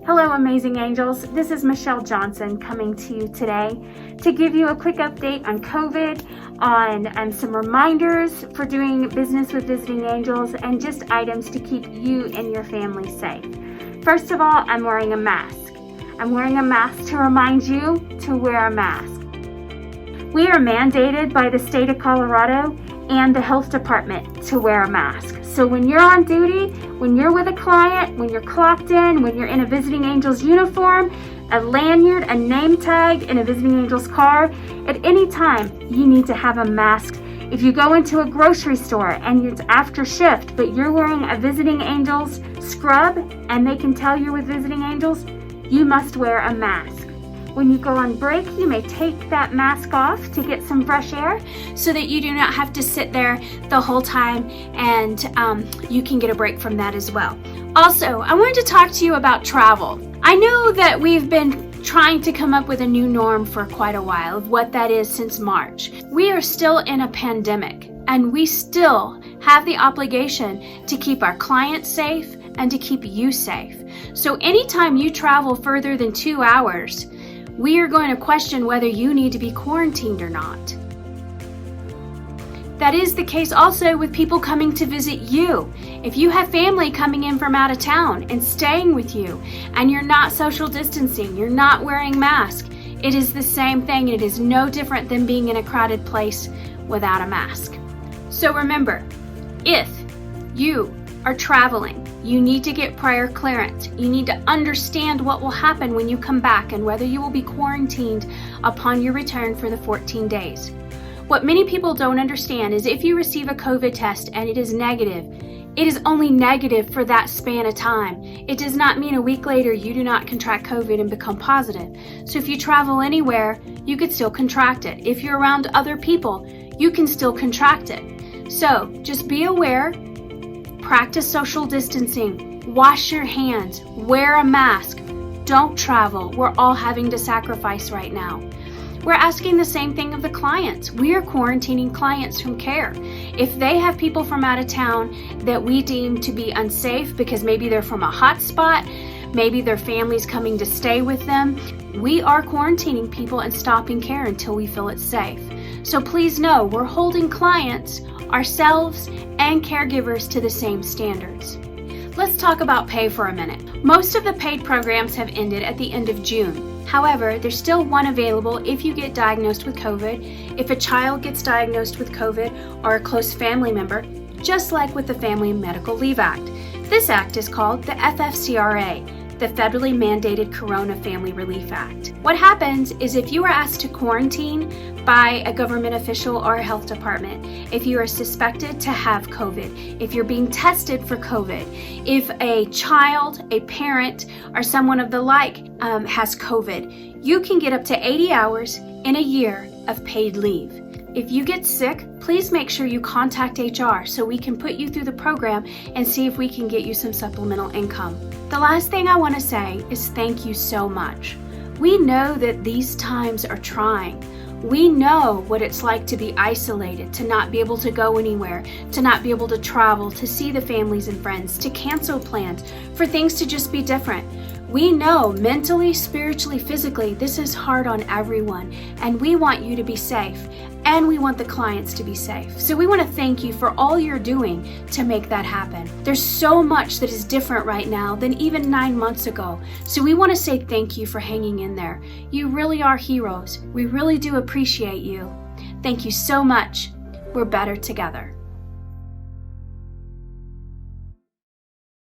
Hello, amazing angels. This is Michelle Johnson coming to you today to give you a quick update on COVID, on some reminders for doing business with visiting angels, and just items to keep you and your family safe. First of all, I'm wearing a mask. I'm wearing a mask to remind you to wear a mask. We are mandated by the state of Colorado and the health department to wear a mask. So when you're on duty, when you're with a client, when you're clocked in, when you're in a visiting angel's uniform, a lanyard, a name tag in a visiting angel's car, at any time you need to have a mask. If you go into a grocery store and it's after shift, but you're wearing a visiting angel's scrub and they can tell you're with visiting angels, you must wear a mask. When you go on break, you may take that mask off to get some fresh air so that you do not have to sit there the whole time, and you can get a break from that as well. Also, I wanted to talk to you about travel. I know that we've been trying to come up with a new norm for quite a while of what that is since March. We are still in a pandemic, and we still have the obligation to keep our clients safe and to keep you safe. So anytime you travel further than 2 hours, we are going to question whether you need to be quarantined or not. That is the case also with people coming to visit you. If you have family coming in from out of town and staying with you, and you're not social distancing, you're not wearing masks, it is the same thing. It is no different than being in a crowded place without a mask. So remember, if you are traveling, you need to get prior clearance. You need to understand what will happen when you come back and whether you will be quarantined upon your return for the 14 days. What many people don't understand is if you receive a COVID test and it is negative, it is only negative for that span of time. It does not mean a week later you do not contract COVID and become positive. So if you travel anywhere, you could still contract it. If you're around other people, you can still contract it. So just be aware. Practice social distancing, wash your hands, wear a mask, don't travel. We're all having to sacrifice right now. We're asking the same thing of the clients. We are quarantining clients from care. If they have people from out of town that we deem to be unsafe because maybe they're from a hot spot, maybe their family's coming to stay with them, we are quarantining people and stopping care until we feel it's safe. So please know we're holding clients, ourselves, and caregivers to the same standards. Let's talk about pay for a minute. Most of the paid programs have ended at the end of June. However, there's still one available if you get diagnosed with COVID, if a child gets diagnosed with COVID, or a close family member, just like with the Family Medical Leave Act. This act is called the FFCRA, the Federally Mandated Corona Family Relief Act. What happens is if you are asked to quarantine by a government official or a health department, if you are suspected to have COVID, if you're being tested for COVID, if a child, a parent, or someone of the like has COVID, you can get up to 80 hours in a year of paid leave. If you get sick, please make sure you contact HR so we can put you through the program and see if we can get you some supplemental income. The last thing I want to say is thank you so much. We know that these times are trying. We know what it's like to be isolated, to not be able to go anywhere, to not be able to travel, to see the families and friends, to cancel plans, for things to just be different. We know mentally, spiritually, physically, this is hard on everyone, and we want you to be safe, and we want the clients to be safe. So we want to thank you for all you're doing to make that happen. There's so much that is different right now than even 9 months ago. So we want to say thank you for hanging in there. You really are heroes. We really do appreciate you. Thank you so much. We're better together.